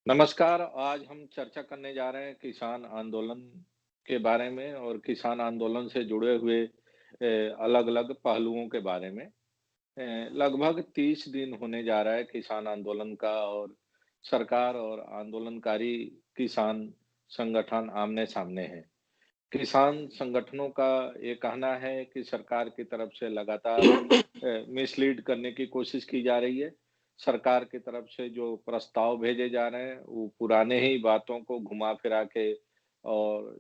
नमस्कार। आज हम चर्चा करने जा रहे हैं किसान आंदोलन के बारे में और किसान आंदोलन से जुड़े हुए अलग-अलग पहलुओं के बारे में। लगभग 30 दिन होने जा रहा है किसान आंदोलन का और सरकार और आंदोलनकारी किसान संगठन आमने-सामने हैं। किसान संगठनों का ये कहना है कि सरकार की तरफ से लगातार मिसलीड करने की कोशिश की जा रही है। सरकार की तरफ से जो प्रस्ताव भेजे जा रहे हैं, वो पुराने ही बातों को घुमा-फिरा के और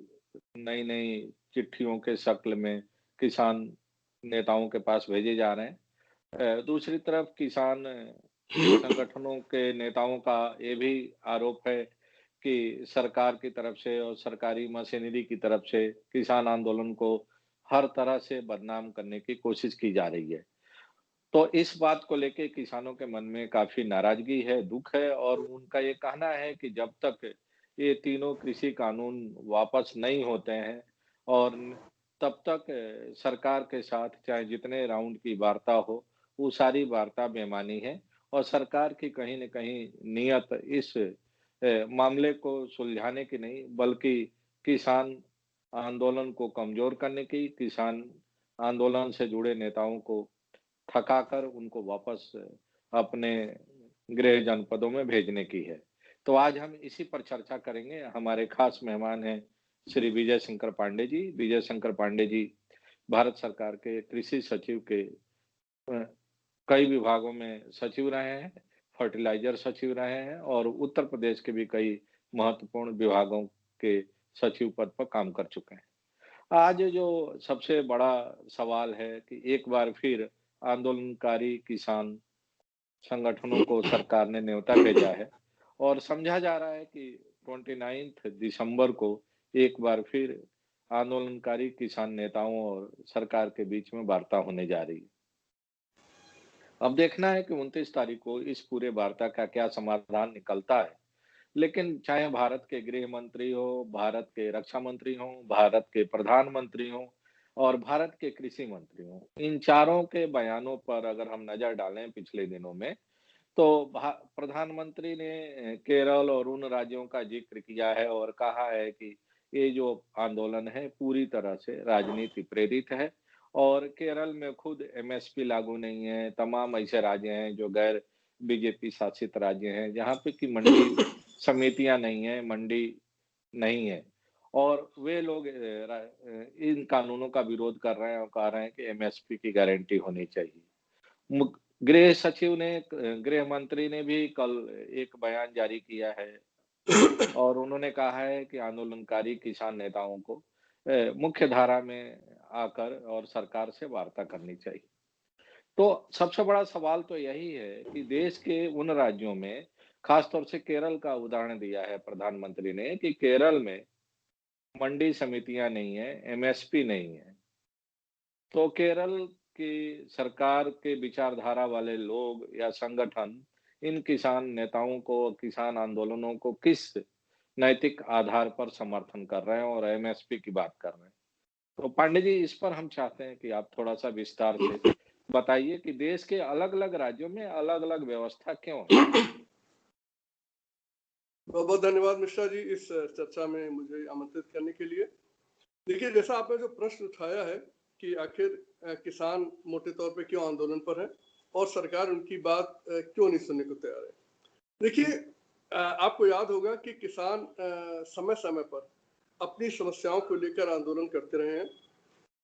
नई-नई चिट्ठियों के शक्ल में किसान नेताओं के पास भेजे जा रहे हैं। दूसरी तरफ किसान संगठनों के नेताओं का ये भी आरोप है कि सरकार की तरफ से और सरकारी मशीनरी की तरफ से किसान आंदोलन को हर तरह से बदनाम करने की कोशिश की जा रही है। तो इस बात को लेके किसानों के मन में काफ़ी नाराज़गी है, दुःख है और उनका ये कहना है कि जब तक ये तीनों कृषि कानून वापस नहीं होते हैं और तब तक सरकार के साथ चाहे जितने राउंड की वार्ता हो, वो सारी वार्ता बेमानी है और सरकार की कहीं न कहीं नीयत इस मामले को सुलझाने की नहीं, बल्कि किसान आंदोलन को कमज़ोर करने की, किसान आंदोलन से जुड़े नेताओं को थकाकर उनको वापस अपने गृह जनपदों में भेजने की है। तो आज हम इसी पर चर्चा करेंगे। हमारे खास मेहमान हैं श्री विजय शंकर पांडे जी। विजय शंकर पांडे जी भारत सरकार के कृषि सचिव के अ, कई विभागों में सचिव रहे हैं, फर्टिलाइज़र सचिव रहे हैं और उत्तर प्रदेश के भी कई महत्वपूर्ण विभागों के सचिव पद पर काम कर चुके हैं। आज जो सबसे बड़ा सवाल है कि एक बार फिर आंदोलनकारी किसान संगठनों को सरकार ने न्योता भेजा है और समझा जा रहा है कि 29 दिसंबर को एक बार फिर आंदोलनकारी किसान नेताओं और सरकार के बीच में वार्ता होने जा रही है। अब देखना है कि 29 तारीख को इस पूरे वार्ता का क्या समाधान निकलता है। लेकिन चाहे भारत के गृह मंत्री हो, भारत के रक्षा मंत्री हों, भारत के प्रधानमंत्री हों और भारत के कृषि मंत्री हों, इन चारों के बयानों पर अगर हम नज़र डालें पिछले दिनों में, तो प्रधानमंत्री ने केरल और उन राज्यों का ज़िक्र किया है और कहा है कि ये जो आंदोलन है पूरी तरह से राजनीति प्रेरित है और केरल में खुद एमएसपी लागू नहीं है, तमाम ऐसे राज्य हैं जो गैर बीजेपी शासित राज्य हैं, जहाँ पे कि मंडी समितियाँ नहीं हैं, मंडी नहीं है और वे लोग इन कानूनों का विरोध कर रहे हैं और कह रहे हैं कि एमएसपी की गारंटी होनी चाहिए। मुक गृह सचिव ने गृह मंत्री ने भी कल एक बयान जारी किया है और उन्होंने कहा है कि आंदोलनकारी किसान नेताओं को मुख्य धारा में आकर और सरकार से वार्ता करनी चाहिए। तो सबसे बड़ा सवाल तो यही है कि देश के उन राज्यों में, खास तौर से केरल का उदाहरण दिया है प्रधानमंत्री ने कि केरल में मंडी समितियाँ नहीं है, एमएसपी नहीं है। तो केरल की सरकार के विचारधारा वाले लोग या संगठन इन किसान नेताओं को, किसान आंदोलनों को किस नैतिक आधार पर समर्थन कर रहे हैं और एमएसपी की बात कर रहे हैं। तो पांडे जी इस पर हम चाहते हैं कि आप थोड़ा-सा विस्तार से बताइए कि देश के अलग-अलग राज्यों में अलग-अलग व्यवस्था क्यों है? बहुत बहुत धन्यवाद मिश्रा जी इस चर्चा में मुझे आमंत्रित करने के लिए। देखिए, जैसा आपने जो प्रश्न उठाया है कि आखिर किसान मोटे तौर पे क्यों आंदोलन पर है और सरकार उनकी बात क्यों नहीं सुनने को तैयार है। देखिए, आपको याद होगा कि किसान समय समय पर अपनी समस्याओं को लेकर आंदोलन करते रहे हैं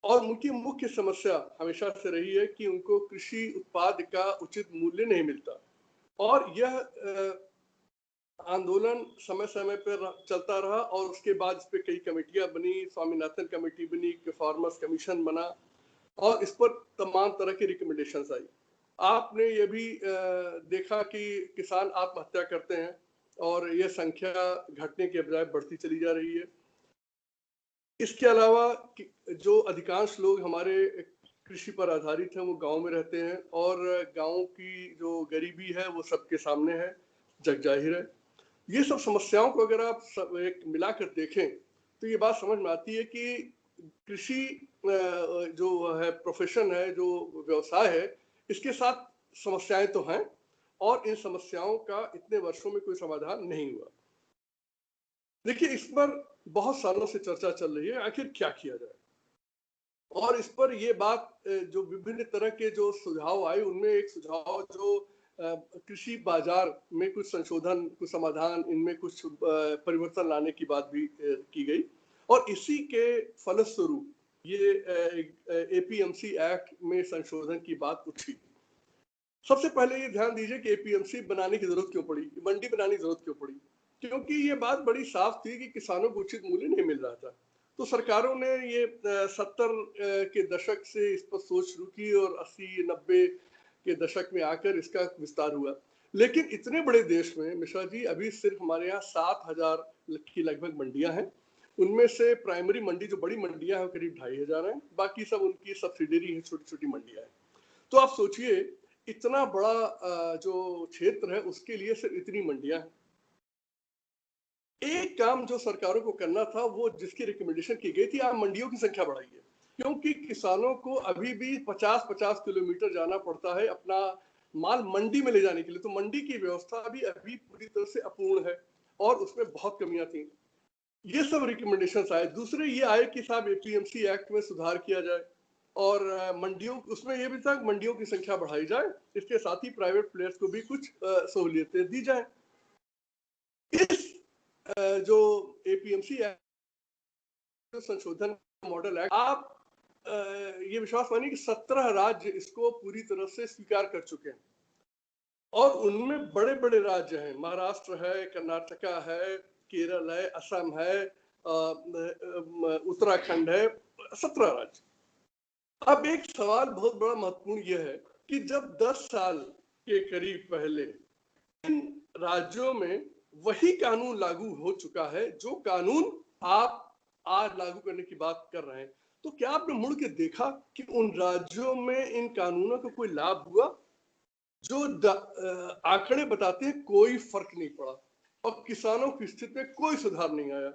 और उनकी मुख्य समस्या हमेशा से रही है कि उनको कृषि उत्पाद का उचित मूल्य नहीं मिलता और यह आंदोलन समय समय पर चलता रहा और उसके बाद इस पे कई कमेटियां बनी, स्वामीनाथन कमेटी बनी, फार्मर्स कमीशन बना और इस पर तमाम तरह की रिकमेंडेशंस आई। आपने ये भी देखा कि किसान आत्महत्या करते हैं और ये संख्या घटने के बजाय बढ़ती चली जा रही है। इसके अलावा जो अधिकांश लोग हमारे कृषि पर आधारित हैं वो गांव में रहते हैं और गांव की जो गरीबी है वो सबके सामने है, जग जाहिर है। ये सब समस्याओं को अगर आप सब एक मिलाकर देखें तो ये बात समझ में आती है कि कृषि जो है प्रोफेशन है, जो व्यवसाय है, इसके साथ समस्याएं तो हैं और इन समस्याओं का इतने वर्षों में कोई समाधान नहीं हुआ। देखिए, इस पर बहुत सालों से चर्चा चल रही है, आखिर क्या किया जाए? और इस पर ये बात जो विभिन्न तरह के जो सुझाव आए, उनमें एक सुझाव जो कृषि बाजार में कुछ संशोधन, कुछ समाधान, इनमें कुछ परिवर्तन लाने की बात भी की गई और इसी के फलस्वरूप ये एपीएमसी एक्ट में संशोधन की बात उठी। सबसे पहले ये ध्यान दीजिए कि एपीएमसी बनाने की जरूरत क्यों पड़ी, मंडी बनाने की जरूरत क्यों पड़ी? क्योंकि ये बात बड़ी साफ थी कि किसानों को उचित मूल्य नहीं मिल रहा था। तो सरकारों ने ये 70 के दशक से इस पर सोच शुरू की और 80-90 के दशक में आकर इसका विस्तार हुआ। लेकिन इतने बड़े देश में मिश्रा जी, अभी सिर्फ हमारे यहाँ 7,000 की लगभग मंडियां हैं। उनमें से प्राइमरी मंडी जो बड़ी मंडियां हैं करीब 2,500 हैं, बाकी सब उनकी सब्सिडरी है, छोटी छोटी मंडियां हैं। तो आप सोचिए, इतना बड़ा जो क्षेत्र है उसके लिए सिर्फ इतनी मंडियां हैं। एक काम जो सरकारों को करना था, वो जिसकी रिकमेंडेशन की गई थी, आप मंडियों की संख्या बढ़ाइए, क्योंकि किसानों को अभी भी 50-50 किलोमीटर जाना पड़ता है अपना माल मंडी में ले जाने के लिए। तो मंडी की व्यवस्था भी अभी पूरी तरह से अपूर्ण है और उसमें बहुत कमियां थी। ये सब रिकमेंडेशंस आए। दूसरे ये आए कि साहब एपीएमसी एक्ट में सुधार किया जाए और मंडियों, उसमें ये भी था कि मंडियों की संख्या बढ़ाई जाए, इसके साथ ही प्राइवेट प्लेयर्स को भी कुछ सहूलियतें दी जाए। इस जो एपीएमसी एक्ट संशोधन मॉडल एक्ट, आप ये विश्वास मानिए कि 17 राज्य इसको पूरी तरह से स्वीकार कर चुके हैं और उनमें बड़े बड़े राज्य हैं, महाराष्ट्र है, कर्नाटका है, केरल है, असम है, उत्तराखंड है, 17 राज्य। अब एक सवाल बहुत बड़ा महत्वपूर्ण यह है कि जब 10 साल के करीब पहले इन राज्यों में वही कानून लागू हो चुका है जो कानून आप आज लागू करने की बात कर रहे हैं, तो क्या आपने मुड़ के देखा कि उन राज्यों में इन कानूनों का कोई लाभ हुआ? जो आंकड़े बताते हैं कोई फर्क नहीं पड़ा और किसानों की स्थिति में कोई सुधार नहीं आया।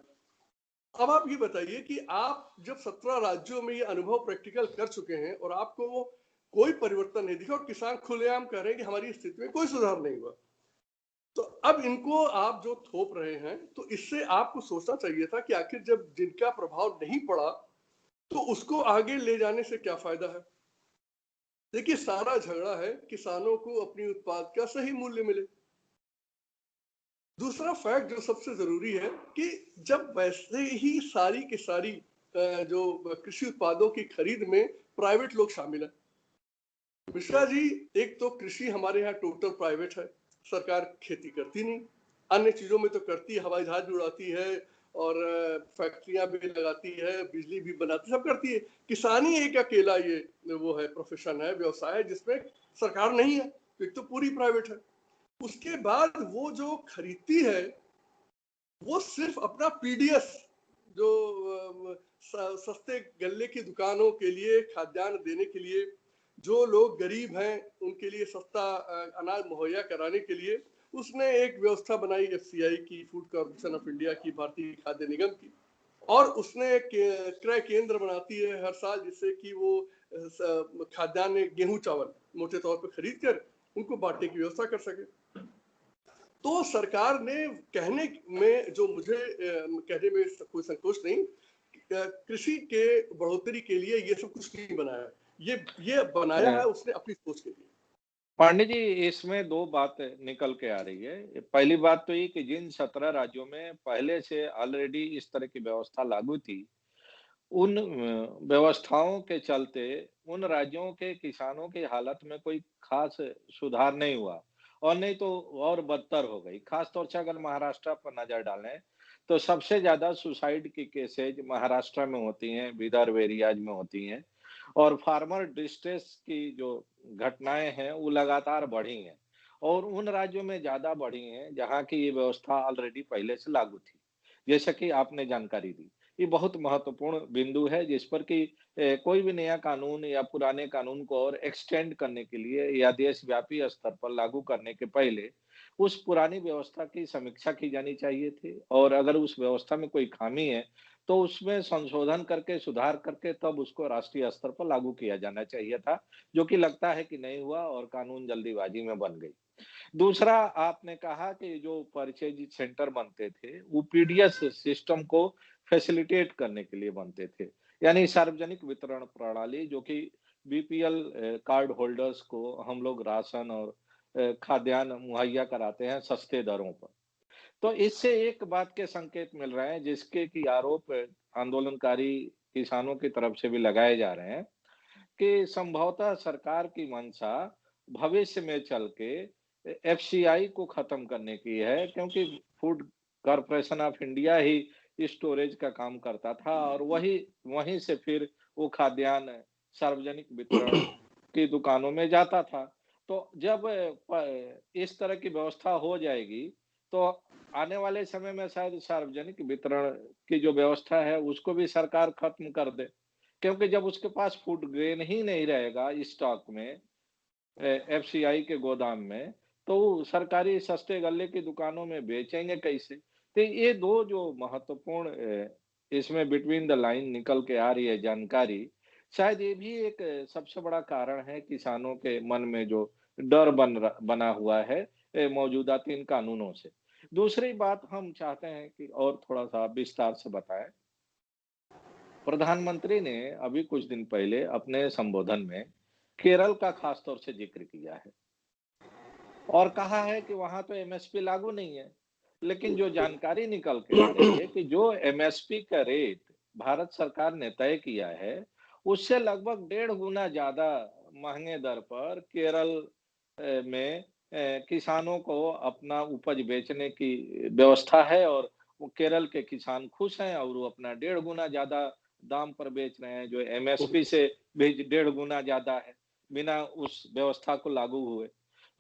अब आप ये बताइए कि आप जब 17 राज्यों में ये अनुभव प्रैक्टिकल कर चुके हैं और आपको कोई परिवर्तन नहीं दिखा और किसान खुलेआम कह रहे हैं कि हमारी स्थिति में कोई सुधार नहीं हुआ, तो अब इनको आप जो थोप रहे हैं, तो इससे आपको सोचना चाहिए था कि आखिर जब जिनका प्रभाव नहीं पड़ा तो उसको आगे ले जाने से क्या फायदा है? देखिए, सारा झगड़ा है किसानों को अपनी उत्पाद का सही मूल्य मिले। दूसरा फैक्ट जो सबसे जरूरी है कि जब वैसे ही सारी की सारी जो कृषि उत्पादों की खरीद में प्राइवेट लोग शामिल हैं। मिश्रा जी, एक तो कृषि हमारे यहाँ टोटल प्राइवेट है, सरकार खेती करती नहीं, अन्य चीजों में तो करती है, हवाई जहाज भी उड़ाती है और फैक्ट्रियां भी लगाती है, बिजली भी बनाती है, सब करती है। किसानी एक अकेला ये वो है, प्रोफेशन है, व्यवसाय है जिसमें सरकार नहीं है, एक तो पूरी प्राइवेट है। उसके बाद वो जो खरीदती है वो सिर्फ अपना पीडीएस, जो सस्ते गल्ले की दुकानों के लिए खाद्यान्न देने के लिए, जो लोग गरीब हैं उनके लिए सस्ता अनाज मुहैया कराने के लिए उसने एक व्यवस्था बनाई, एफसीआई की, फूड कॉर्पोरेशन ऑफ इंडिया की, भारतीय खाद्य निगम की, और उसने क्रय केंद्र बनाती है हर साल, जिससे कि वो खाद्यान्न, गेहूं चावल मोटे तौर पर खरीद कर उनको बांटने की व्यवस्था कर सके। तो सरकार ने कहने में, जो मुझे कहने में कोई संकोच नहीं, कृषि के बढ़ोतरी के लिए ये सब कुछ नहीं बनाया, ये बनाया है उसने अपनी सोच के लिए। पांडे जी, इसमें दो बात निकल के आ रही है। पहली बात तो ये कि जिन 17 राज्यों में पहले से ऑलरेडी इस तरह की व्यवस्था लागू थी, उन व्यवस्थाओं के चलते उन राज्यों के किसानों की हालत में कोई खास सुधार नहीं हुआ और नहीं तो और बदतर हो गई। खास तौर से अगर महाराष्ट्र पर नजर डालें तो सबसे ज्यादा सुसाइड की केसेज महाराष्ट्र में होती हैं, विदर्भ एरियाज में होती हैं और फार्मर डिस्ट्रेस की जो घटनाएं हैं वो लगातार बढ़ी हैं और उन राज्यों में ज्यादा बढ़ी हैं जहां की ये व्यवस्था ऑलरेडी पहले से लागू थी, जैसा कि आपने जानकारी दी। ये बहुत महत्वपूर्ण बिंदु है जिस पर कि कोई भी नया कानून या पुराने कानून को और एक्सटेंड करने के लिए या देशव्यापी स्तर पर लागू करने के पहले उस पुरानी व्यवस्था की समीक्षा की जानी चाहिए थी और अगर उस व्यवस्था में कोई खामी है तो उसमें संशोधन करके, सुधार करके तब उसको राष्ट्रीय स्तर पर लागू किया जाना चाहिए था, जो कि लगता है कि नहीं हुआ और कानून जल्दीबाजी में बन गई। दूसरा आपने कहा कि जो परचेज सेंटर बनते थे, वो पीडीएस सिस्टम को फैसिलिटेट करने के लिए बनते थे। यानी सार्वजनिक वितरण प्रणाली जो कि बीपीएल कार्ड होल्डर्स को हम लोग राशन और खाद्यान्न मुहैया कराते हैं सस्ते दरों पर। तो इससे एक बात के संकेत मिल रहे हैं जिसके कि आरोप आंदोलनकारी किसानों की तरफ से भी लगाए जा रहे हैं कि संभवतः सरकार की मंशा भविष्य में चल के एफसीआई को खत्म करने की है, क्योंकि food corporation of India he storage का काम करता था और वही वहीं से फिर वो खाद्यान्न सार्वजनिक वितरण की दुकानों में जाता था। तो जब इस तरह की व्यवस्था हो जाएगी, तो आने वाले समय में शायद सार्वजनिक वितरण की जो व्यवस्था है उसको भी सरकार खत्म कर दे। क्योंकि जब उसके पास फूड ग्रेन ही नहीं रहेगा स्टॉक में एफसीआई के गोदाम में, तो वो सरकारी सस्ते गल्ले की दुकानों में बेचेंगे कैसे? तो ये 2 जो महत्वपूर्ण इसमें बिटवीन द लाइन निकल के आ रही है जानकारी, शायद ये भी एक सबसे बड़ा कारण है किसानों के मन में जो डर बना हुआ है मौजूदा 3 कानूनों से। दूसरी बात हम चाहते हैं कि और थोड़ा-सा विस्तार से बताएँ। प्रधानमंत्री ने अभी कुछ दिन पहले अपने संबोधन में केरल का खास तौर से जिक्र किया है और कहा है कि वहां तो एमएसपी लागू नहीं है। लेकिन जो जानकारी निकल के आ रही है कि जो एमएसपी का रेट भारत सरकार ने तय किया है, उससे लगभग 1.5 गुना ज्यादा महंगे दर पर केरल में किसानों को अपना उपज बेचने की व्यवस्था है और वो केरल के किसान खुश हैं और वो अपना 1.5 गुना ज्यादा दाम पर बेच रहे हैं, जो एमएसपी से भी 1.5 गुना ज्यादा है, बिना उस व्यवस्था को लागू हुए।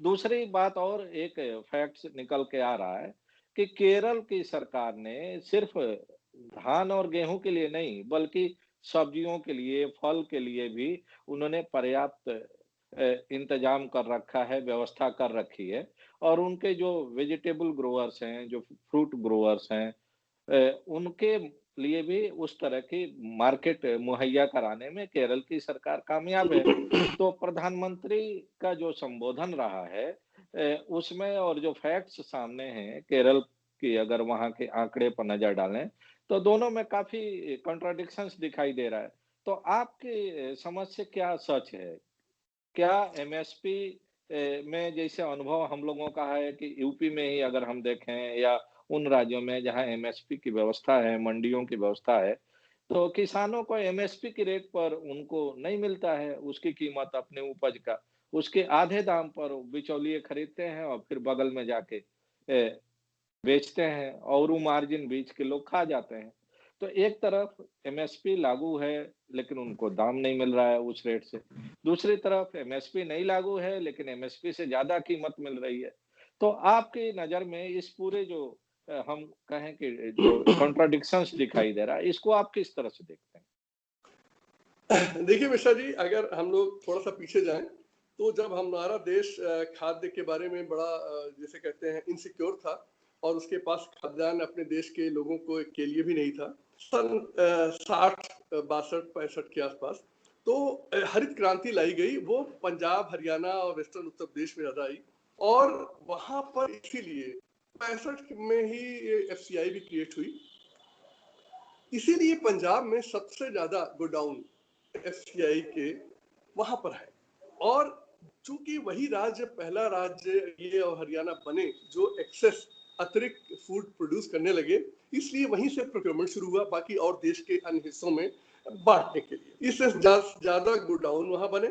दूसरी बात और एक फैक्ट निकल के आ रहा है कि केरल की सरकार ने सिर्फ धान और गेहूं के लिए नहीं, बल्कि सब्जियों के लिए, फल के लिए भी उन्होंने पर्याप्त इंतजाम कर रखा है, व्यवस्था कर रखी है और उनके जो वेजिटेबल ग्रोअर्स हैं, जो फ्रूट ग्रोअर्स हैं, उनके लिए भी उस तरह की मार्केट मुहैया कराने में केरल की सरकार कामयाब है। तो प्रधानमंत्री का जो संबोधन रहा है उसमें और जो फैक्ट्स सामने हैं केरल की, अगर वहाँ के आंकड़े पर नजर डालें, तो दोनों में काफी कॉन्ट्राडिक्शंस दिखाई दे रहा है। तो आपकी समझ से क्या सच है? क्या एमएसपी में जैसे अनुभव हम लोगों का है कि यूपी में ही अगर हम देखें या उन राज्यों में जहां एमएसपी की व्यवस्था है, मंडियों की व्यवस्था है, तो किसानों को एमएसपी के रेट पर उनको नहीं मिलता है उसकी कीमत अपने उपज का। उसके आधे दाम पर बिचौलिए खरीदते हैं और फिर बगल में जाके बेचते हैं और वो मार्जिन बेच के लोग खा जाते हैं। तो एक तरफ एमएसपी लागू है, लेकिन उनको दाम नहीं मिल रहा है उस रेट से। दूसरी तरफ एमएसपी नहीं लागू है, लेकिन एमएसपी से ज़्यादा कीमत मिल रही है। तो आपकी नज़र में इस पूरे जो हम कहें कि जो कॉन्ट्रडिक्शंस दिखाई दे रहा है, इसको आप किस तरह से देखते हैं? देखिए मिश्रा जी, अगर हम लोग थोड़ा सा पीछे जाएं, तो जब हमारा देश खाद्य के बारे में बड़ा जैसे कहते हैं इनसिक्योर था और उसके पास खाद्यान्न अपने देश के लोगों को के लिए भी नहीं था, सन 60 62 65 के आसपास, तो हरित क्रांति लाई गई। वो पंजाब, हरियाणा और वेस्टर्न उत्तर प्रदेश में ज्यादा आई और वहां पर इसीलिए 65 में ही एफसीआई भी क्रिएट हुई। इसीलिए पंजाब में सबसे ज्यादा गोडाउन एफसीआई के वहां पर है और चूंकि वही राज्य पहला राज्य ये और हरियाणा बने जो एक्सेस अतिरिक्त फूड प्रोड्यूस करने लगे, इसलिए वहीं से प्रोक्योरमेंट शुरू हुआ बाकी और देश के अन्य हिस्सों में बांटने के लिए। इससे ज्यादा गोडाउन वहां बने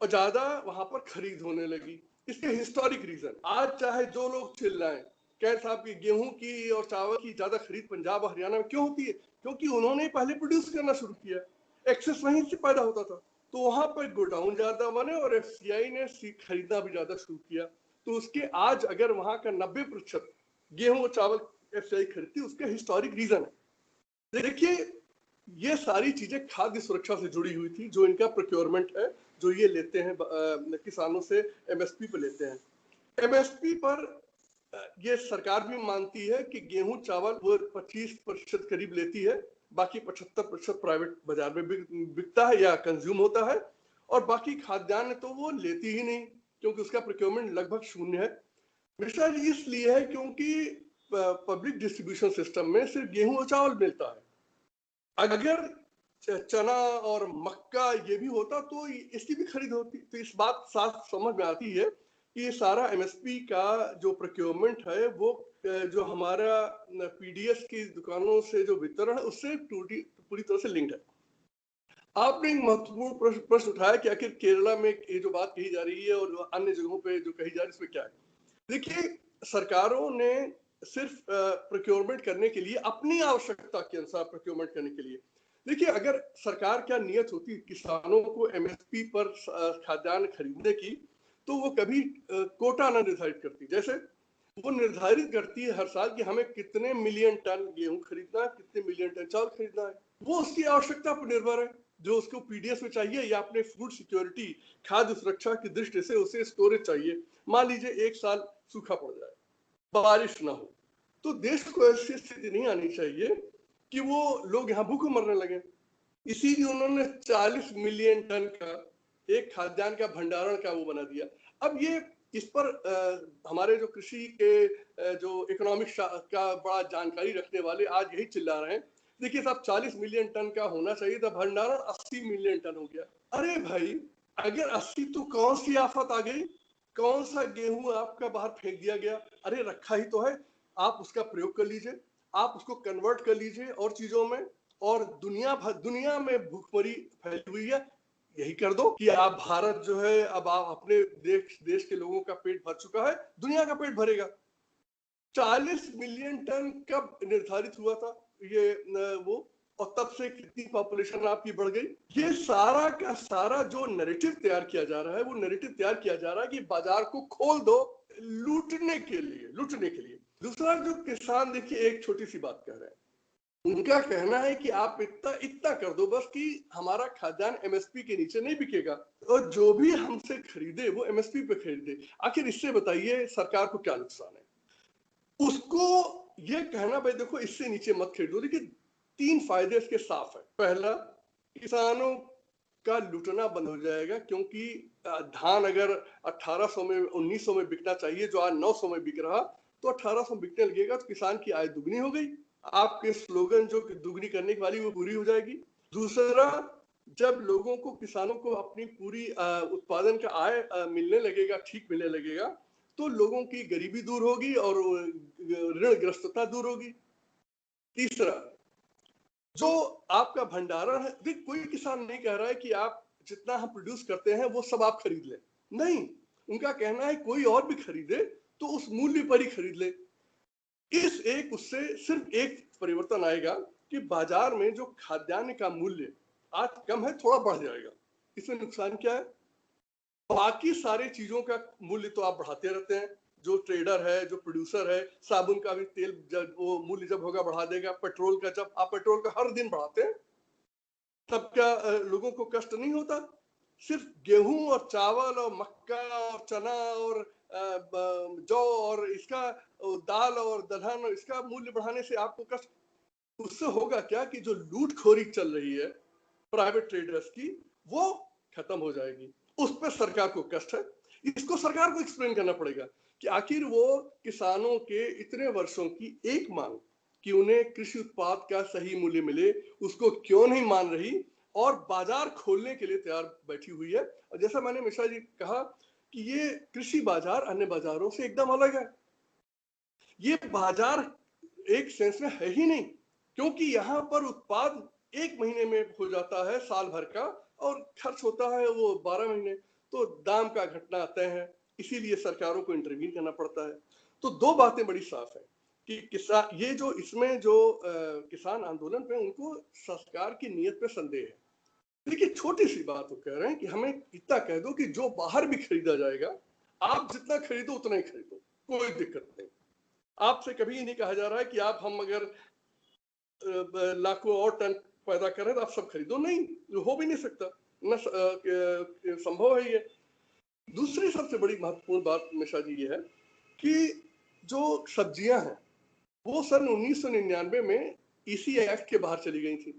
और ज्यादा वहां पर खरीद होने लगी। इसके हिस्टोरिक रीजन आज चाहे जो लोग चिल्लाएं, कह साहब की गेहूं की और चावल की ज्यादा खरीद पंजाब और हरियाणा में क्यों होती है? क्योंकि उन्होंने पहले प्रोड्यूस करना शुरू किया, एक्सेस वहीं से पैदा होता था, तो वहां पर गोडाउन ज्यादा बने और एफसीआई ने खरीदना भी ज्यादा शुरू किया। तो उसके आज अगर वहां का 90% गेहूं और चावल एफसीआई खरीदती, उसके हिस्टोरिक रीजन है। देखिए, ये सारी चीजें खाद्य सुरक्षा से जुड़ी हुई थी, जो इनका प्रोक्योरमेंट है, जो ये लेते हैं किसानों से एमएसपी पर लेते हैं। एमएसपी पर ये सरकार भी मानती है कि गेहूं चावल वो 25% करीब लेती है, बाकी 75% प्राइवेट बाजार में बिकता है या कंज्यूम होता है और बाकी खाद्यान्न तो वो लेती ही नहीं, क्योंकि उसका प्रोक्योरमेंट लगभग शून्य है। मिश्रा जी इसलिए है क्योंकि पब्लिक डिस्ट्रीब्यूशन सिस्टम में सिर्फ गेहूं और चावल मिलता है। अगर चना और मक्का ये भी होता तो इसकी भी खरीद होती। तो इस बात साफ समझ में आती है कि ये सारा एमएसपी का जो प्रोक्योरमेंट है वो जो हमारा पीडीएस की दुकानों से जो वितरण है उससे पूरी तरह से लिंक्ड है। आपने एक महत्वपूर्ण प्रश्न उठाया कि आखिर केरला में ये जो बात कही जा रही है और अन्य जगहों पे जो कही जा रही है इसमें क्या है। देखिए, सरकारों ने सिर्फ प्रोक्योरमेंट करने के लिए, अपनी आवश्यकता के अनुसार प्रोक्योरमेंट करने के लिए, देखिए अगर सरकार क्या नियत होती किसानों को एमएसपी पर खाद्यान्न खरीदने की, तो वो कभी कोटा न निर्धारित करती। जैसे वो निर्धारित करती है हर साल कि हमें कितने मिलियन टन गेहूं खरीदना है, कितने मिलियन टन चावल खरीदना है। वो उसकी आवश्यकता पर निर्भर है, जो उसको पीडीएस में चाहिए या अपने फूड सिक्योरिटी, खाद्य सुरक्षा की दृष्टि से उसे स्टोरेज चाहिए। मान लीजिए एक साल सूखा पड़ जाए, बारिश ना हो, तो देश को ऐसी स्थिति नहीं आनी चाहिए कि वो लोग यहाँ भूखे मरने लगे। इसीलिए उन्होंने 40 मिलियन टन का एक खाद्यान्न का भंडारण का वो बना दिया। अब ये इस पर हमारे जो कृषि के जो इकोनॉमिक्स का बड़ा जानकारी रखने वाले आज यही चिल्ला रहे हैं, देखिए साहब 40 मिलियन टन का होना चाहिए था, भंडारण 80 मिलियन टन हो गया। अरे भाई, अगर 80 तो कौन सी आफत आ गई, कौन सा गेहूं आपका बाहर फेंक दिया गया? अरे रखा ही तो है, आप उसका प्रयोग कर लीजिए, आप उसको कन्वर्ट कर लीजिए और चीजों में। और दुनिया में भूखमरी फैली हुई है, यही कर दो कि आप भारत जो है, अब आप अपने देश के लोगों का पेट भर चुका है, दुनिया का पेट भरेगा। 40 मिलियन टन कब निर्धारित हुआ था ये वो, और तब से कितनी पॉपुलेशन आपकी बढ़ गई? ये सारा का सारा जो नैरेटिव तैयार किया जा रहा है, वो नैरेटिव तैयार किया जा रहा है कि बाजार को खोल दो लूटने के लिए। दूसरा, जो किसान देखिए एक छोटी सी बात कह रहे हैं, उनका कहना है कि आप इतना कर दो बस कि हमारा खाद्यान्न एमएसपी के नीचे नहीं बिकेगा, और जो भी हमसे खरीदे वो एमएसपी पे खरीदे। आखिर इससे बताइए सरकार को क्या नुकसान है? उसको ये कहना भाई देखो इससे नीचे मत खरीदो। देखिए 3 फायदे इसके साफ है। पहला, किसानों का लूटना बंद हो जाएगा, क्योंकि धान अगर 1800 में 1900 में बिकना चाहिए, जो आज 900 में बिक रहा, तो 1800 बिकने लगेगा तो किसान की आय दुगनी हो गई। आपके स्लोगन जो दुगनी करने वाली वो पूरी हो जाएगी। दूसरा, जब लोगों को, किसानों को अपनी पूरी उत्पादन का आय मिलने लगेगा, ठीक मिलने लगेगा, तो लोगों की गरीबी दूर होगी और ऋणग्रस्तता दूर होगी। तीसरा, जो आपका भंडारण है, देख कोई किसान नहीं कह रहा है कि आप जितना हम प्रोड्यूस करते हैं वो सब आप खरीद लें, नहीं, उनका कहना है कोई और भी खरीदे तो उस मूल्य पर ही खरीद ले। उससे सिर्फ एक परिवर्तन आएगा कि बाजार में जो खाद्यान्न का मूल्य आज कम है, थोड़ा बढ़ जाएगा। इसमें नुकसान क्या है? बाकी सारे चीजों का मूल्य तो आप बढ़ाते रहते हैं। जो ट्रेडर है, जो प्रोड्यूसर है, साबुन का भी तेल जब वो मूल्य जब होगा बढ़ा देगा। पेट्रोल का, जब आप पेट्रोल का हर दिन बढ़ाते हैं, तब क्या लोगों को कष्ट नहीं होता? सिर्फ गेहूं और चावल और मक्का और चना और जौ और इसका दाल और दलहन, इसका मूल्य बढ़ाने से आपको कष्ट? उससे होगा क्या कि जो लूटखोरी चल रही है प्राइवेट ट्रेडर्स की, वो खत्म हो जाएगी। उस पर सरकार को कष्ट है। इसको सरकार को एक्सप्लेन करना पड़ेगा कि आखिर वो किसानों के इतने वर्षों की एक मांग कि उन्हें कृषि उत्पाद का सही मूल्य मिले, उसको क्यों नहीं मान रही और बाजार खोलने के लिए तैयार बैठी हुई है। और जैसा मैंने मिश्रा जी कहा कि ये कृषि बाजार अन्य बाजारों से एकदम अलग है। ये बाजार एक सेंस में है ही नहीं, क्योंकि यहाँ पर उत्पाद 1 महीने में हो जाता है साल भर का, और खर्च होता है वो 12 महीने। तो दाम का घटना तय है, इसीलिए सरकारों को इंटरवीन करना पड़ता है। तो 2 बातें बड़ी साफ है कि किसान, ये जो इसमें जो किसान आंदोलन पे उनको सरकार की नीयत पे संदेह है। देखिए छोटी सी बात वो कह रहे हैं कि हमें इतना कह दो कि जो बाहर भी खरीदा जाएगा, आप जितना खरीदो उतना ही खरीदो, कोई दिक्कत नहीं। आपसे कभी नहीं कहा जा रहा है कि आप, हम अगर लाखों और टन पैदा करें तो आप सब खरीदो, नहीं, हो भी नहीं सकता, न संभव है ये। दूसरी सबसे बड़ी महत्वपूर्ण बात मिश्रा जी ये है कि जो सब्जियां हैं वो सन 1999 में ईसी एक्ट के बाहर चली गई थी।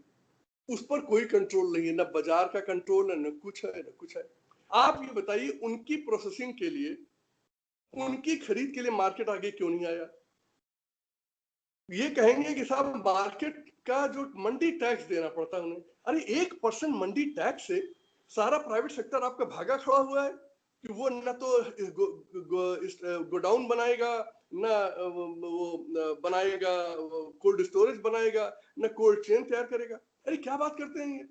उस पर कोई कंट्रोल नहीं है, न बाजार का कंट्रोल है, न कुछ है, न कुछ है। आप ये बताइए उनकी प्रोसेसिंग के लिए, उनकी खरीद के लिए मार्केट आगे क्यों नहीं आया? ये कहेंगे कि साहब मार्केट का जो मंडी टैक्स देना पड़ता है उन्हें। अरे 1% मंडी टैक्स से सारा प्राइवेट सेक्टर आपका भागा खड़ा हुआ है कि वो न तो गोडाउन बनाएगा, न वो बनाएगा, कोल्ड स्टोरेज बनाएगा, न कोल्ड चेन तैयार करेगा। अरे क्या बात करते हैं ये?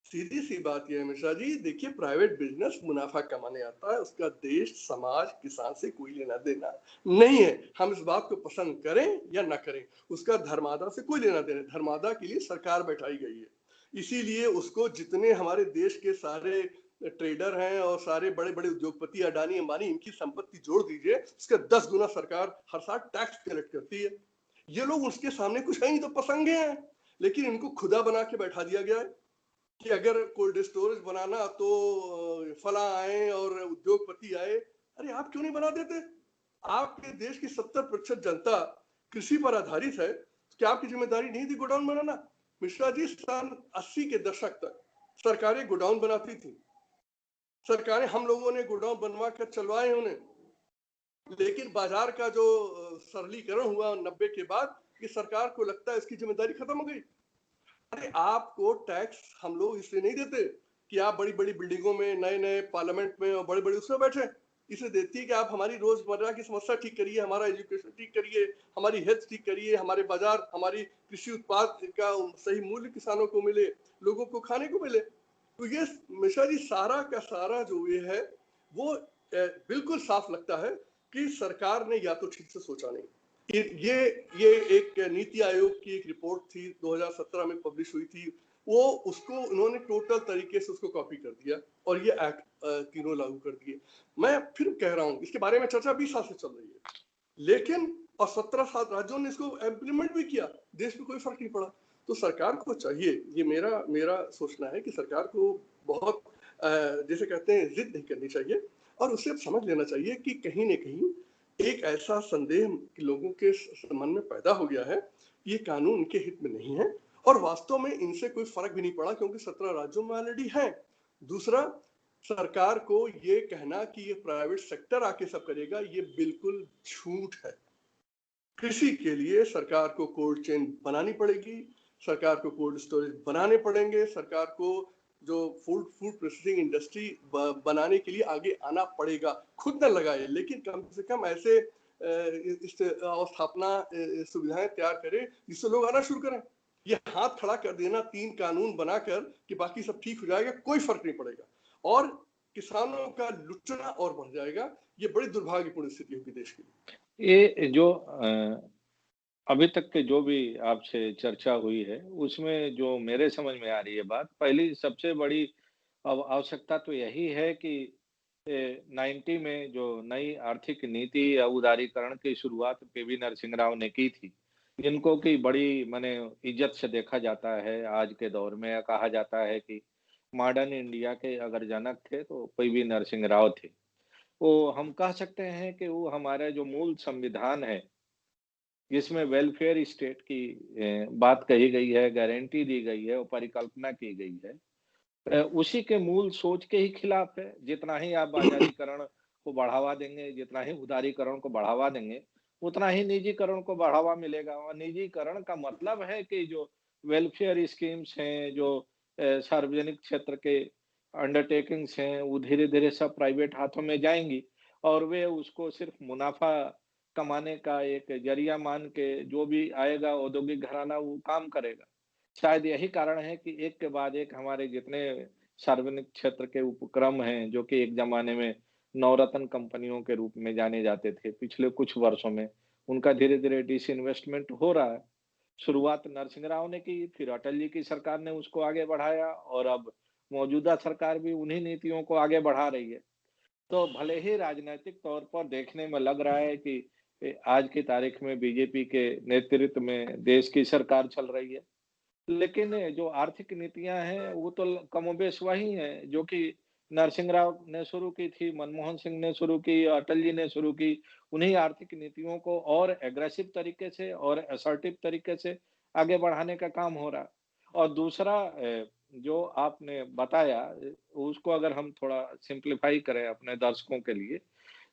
सीधी सी बात यह है मिश्रा जी, देखिए प्राइवेट बिजनेस मुनाफा कमाने आता है, उसका देश समाज किसान से कोई लेना देना नहीं है। हम इस बात को पसंद करें या ना करें, उसका धर्मादा से कोई लेना देना। धर्मादा के लिए सरकार बैठाई गई है, इसीलिए उसको जितने हमारे देश के सारे ट्रेडर हैं और सारे बड़े बड़े उद्योगपति अडानी अंबानी, इनकी संपत्ति जोड़ दीजिए, इसका 10 गुना सरकार हर साल टैक्स कलेक्ट करती है। ये लोग उसके सामने कुछ है ही तो पसंगे हैं, लेकिन इनको खुदा बना के बैठा दिया गया है कि अगर कोल्ड स्टोरेज बनाना तो फला आए और उद्योगपति आए। अरे आप क्यों नहीं बना देते? आपके देश की 70% जनता कृषि पर आधारित है, तो क्या आपकी जिम्मेदारी नहीं थी गोडाउन बनाना? मिश्रा जी, सन 80 के दशक तक सरकारें गोडाउन बनाती थी, सरकारें, हम लोगों ने गोडाउन बनवा कर चलवाए उन्हें, लेकिन बाजार का जो सरलीकरण हुआ 90 के बाद, कि सरकार को लगता है इसकी जिम्मेदारी खत्म हो गई। अरे आपको टैक्स हम लोग इसलिए नहीं देते कि आप बड़ी बड़ी बिल्डिंगों में, नए नए पार्लियामेंट में और बड़े बड़े उसमें बैठे, इसे देती है कि आप हमारी रोजमर्रा की समस्या ठीक करिए, हमारा एजुकेशन ठीक करिए, हमारी हेल्थ ठीक करिए, हमारे बाजार, हमारी कृषि उत्पाद का सही मूल्य किसानों को मिले, लोगों को खाने को मिले। तो ये मिश्रा जी सारा का सारा जो ये है वो बिल्कुल साफ लगता है कि सरकार ने या तो ठीक से सोचा नहीं। ये एक नीति आयोग की एक रिपोर्ट थी 2017 में पब्लिश हुई थी, वो उसको उन्होंने टोटल तरीके से उसको कॉपी कर दिया और ये एक्ट तीनों लागू कर दिए। मैं फिर कह रहा हूँ, इसके बारे में चर्चा 20 साल से चल रही है, लेकिन और 17 साल राज्यों ने इसको इम्प्लीमेंट भी किया, देश में कोई फर्क नहीं पड़ा। तो सरकार को चाहिए, ये मेरा मेरा सोचना है कि सरकार को बहुत जैसे कहते हैं जिद नहीं करनी चाहिए, और उसे समझ लेना चाहिए कि कहीं न कहीं एक ऐसा संदेह लोगों के मन में पैदा हो गया है, ये कानून उनके हित में नहीं है, और वास्तव में इनसे कोई फर्क भी नहीं पड़ा क्योंकि 17 राज्यों में ऑलरेडी है। दूसरा, सरकार को ये कहना कि ये प्राइवेट सेक्टर आके सब करेगा, ये बिल्कुल झूठ है। कृषि के लिए सरकार को कोल्ड चेन बनानी पड़ेगी, सरकार को कोल्ड स्टोरेज बनाने पड़ेंगे, सरकार को जो फूड प्रोसेसिंग इंडस्ट्री बनाने के लिए आगे आना पड़ेगा। खुद न लगाए, लेकिन कम से कम ऐसे इस अवस्थापना सुविधाएं तैयार करे जिससे लोग आना शुरू करें। ये हाथ खड़ा कर देना 3 कानून बनाकर कि बाकी सब ठीक हो जाएगा, कोई फर्क नहीं पड़ेगा, और किसानों का लुटना और बढ़ जाएगा। ये बड़ी दुर्भाग्यपूर्ण स्थिति होगी देश की। ये जो अभी तक के जो भी आपसे चर्चा हुई है, उसमें जो मेरे समझ में आ रही है बात, पहली सबसे बड़ी आवश्यकता तो यही है कि 90 में जो नई आर्थिक नीति या उदारीकरण की शुरुआत पीवी नरसिंह राव ने की थी, जिनको कि बड़ी माने इज्जत से देखा जाता है आज के दौर में, या कहा जाता है कि मॉडर्न इंडिया के अगर जनक थे तो पीवी नरसिंह राव थे। वो हम कह सकते हैं कि वो हमारा जो मूल संविधान है, जिसमें वेलफेयर स्टेट की बात कही गई है, गारंटी दी गई है और परिकल्पना की गई है, उसी के मूल सोच के ही खिलाफ है। जितना ही आप बाजारीकरण को बढ़ावा देंगे, जितना ही उदारीकरण को बढ़ावा देंगे, उतना ही निजीकरण को बढ़ावा मिलेगा, और निजीकरण का मतलब है कि जो वेलफेयर स्कीम्स हैं, जो सार्वजनिक क्षेत्र के अंडरटेकिंग्स हैं, वो धीरे-धीरे सब प्राइवेट हाथों में जाएँगी, और वे उसको सिर्फ मुनाफ़ा कमाने का एक ज़रिया मान के जो भी आएगा औद्योगिक घराना वो काम करेगा। शायद यही कारण है कि एक के बाद एक हमारे जितने सार्वजनिक क्षेत्र के उपक्रम हैं, जो कि एक ज़माने में नवरत्न कंपनियों के रूप में जाने जाते थे, पिछले कुछ वर्षों में उनका धीरे-धीरे डिसइन्वेस्टमेंट हो रहा है। शुरुआत नरसिंह राव ने की, फिर अटल जी की सरकार ने उसको आगे बढ़ाया, और अब मौजूदा सरकार भी उन्हीं नीतियों को आगे बढ़ा रही है। तो भले ही राजनैतिक तौर पर देखने में लग रहा है कि आज की तारीख में बीजेपी के नेतृत्व में देश की सरकार चल रही है, लेकिन जो आर्थिक नीतियां हैं वो तो कमोबेश वही हैं जो कि नरसिंह राव ने शुरू की थी, मनमोहन सिंह ने शुरू की, अटल जी ने शुरू की। उन्हीं आर्थिक नीतियों को और एग्रेसिव तरीके से और असर्टिव तरीके से आगे बढ़ाने का काम हो रहा है। और दूसरा जो आपने बताया उसको अगर हम थोड़ा सिंप्लीफाई करें अपने दर्शकों के लिए,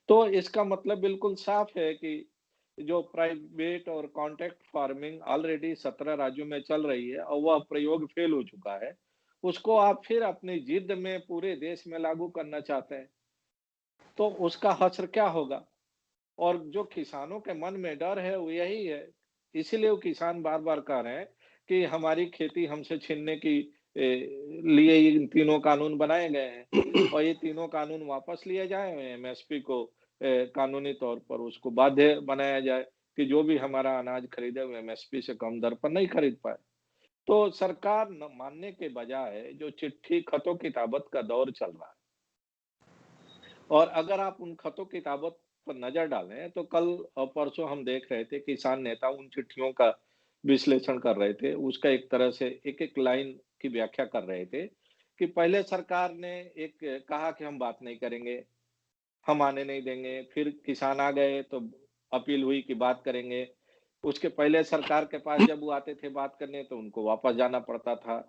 तो इसका मतलब बिल्कुल साफ है कि जो प्राइवेट और कॉन्ट्रैक्ट फार्मिंग ऑलरेडी 17 राज्यों में चल रही है और वह प्रयोग फेल हो चुका है, उसको आप फिर अपनी जिद में पूरे देश में लागू करना चाहते हैं, तो उसका हश्र क्या होगा? और जो किसानों के मन में डर है वो यही है, इसीलिए वो किसान बार-बार कह रहे हैं कि हमारी खेती हमसे छीनने की लिए ये तीनों कानून बनाए गए हैं और ये तीनों कानून वापस लिए जाएँ, एमएसपी को कानूनी तौर पर उसको बाध्य बनाया जाए कि जो भी हमारा अनाज खरीदे वो एमएसपी से कम दर पर नहीं खरीद पाए। तो सरकार न मानने के बजाय जो चिट्ठी खतों-किताबत का दौर चल रहा है और अगर आप उन खतों-किताबत पर नज़र डालें, तो कल और परसों हम देख रहे थे किसान नेता उन चिट्ठियों का विश्लेषण कर रहे थे। उसका एक तरह से एक-एक लाइन की व्याख्या कर रहे थे कि पहले सरकार ने एक कहा कि हम बात नहीं करेंगे, हम आने नहीं देंगे, फिर किसान आ गए तो अपील हुई कि बात करेंगे। उसके पहले सरकार के पास जब वो आते थे बात करने तो उनको वापस जाना पड़ता था।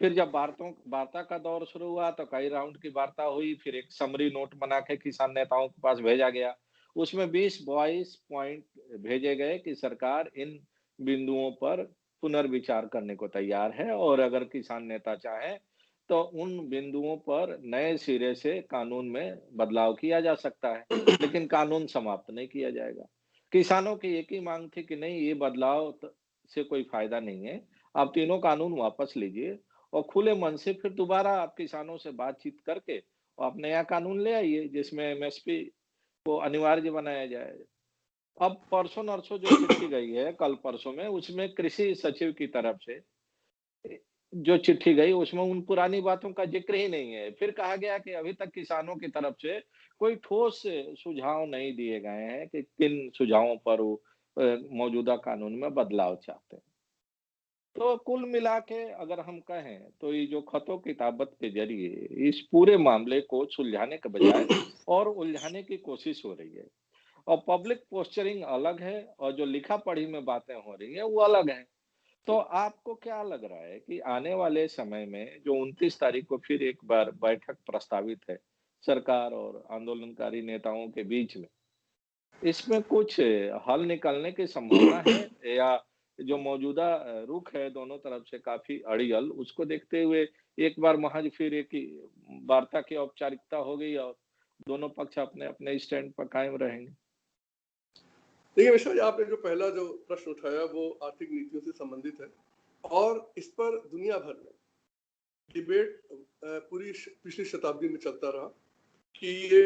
फिर जब वार्ता का दौर शुरू हुआ तो कई राउंड की वार्ता हुई, फिर एक समरी नोट बना के किसान नेताओं के पास भेजा गया। उसमें 20-22 पॉइंट भेजे गए कि सरकार इन बिंदुओं पर पुनर्विचार करने को तैयार है और अगर किसान नेता चाहें, तो उन बिंदुओं पर नए सिरे से कानून में बदलाव किया जा सकता है, लेकिन कानून समाप्त नहीं किया जाएगा। किसानों की एक ही मांग थी कि नहीं ये बदलाव से कोई फायदा नहीं है, आप तीनों कानून वापस लीजिए और खुले मन से फिर दोबारा आप किसानों से बातचीत करके और आप नया कानून ले आइए जिसमें एमएसपी को अनिवार्य बनाया जाए। अब परसों-नरसों जो चिट्ठी गई है, कल-परसों में उसमें कृषि सचिव की तरफ से जो चिट्ठी गई उसमें उन पुरानी बातों का ज़िक्र ही नहीं है। फिर कहा गया कि अभी तक किसानों की तरफ से कोई ठोस सुझाव नहीं दिए गए हैं कि किन सुझावों पर वो मौजूदा कानून में बदलाव चाहते हैं। तो कुल मिला के अगर हम कहें तो ये जो खतों-किताबत के ज़रिए इस पूरे मामले को सुलझाने के बजाय और उलझाने की कोशिश हो रही है। और पब्लिक पोस्चरिंग अलग है और जो लिखा-पढ़ी में बातें हो रही हैं वो अलग है। तो आपको क्या लग रहा है कि आने वाले समय में जो 29 तारीख को फिर एक बार बैठक प्रस्तावित है, सरकार और आंदोलनकारी नेताओं के बीच में, इसमें कुछ हल निकलने की संभावना है या जो मौजूदा रुख है दोनों तरफ से काफ़ी अड़ियल, उसको देखते हुए एक बार महज़ फिर एक ही वार्ता की औपचारिकता हो गई और दोनों पक्ष अपने-अपने स्टैंड पर कायम रहेंगे? देखिए मिश्रा जी, आपने जो पहला जो प्रश्न उठाया वो आर्थिक नीतियों से संबंधित है और इस पर दुनिया भर में डिबेट पूरी पिछली शताब्दी में चलता रहा कि ये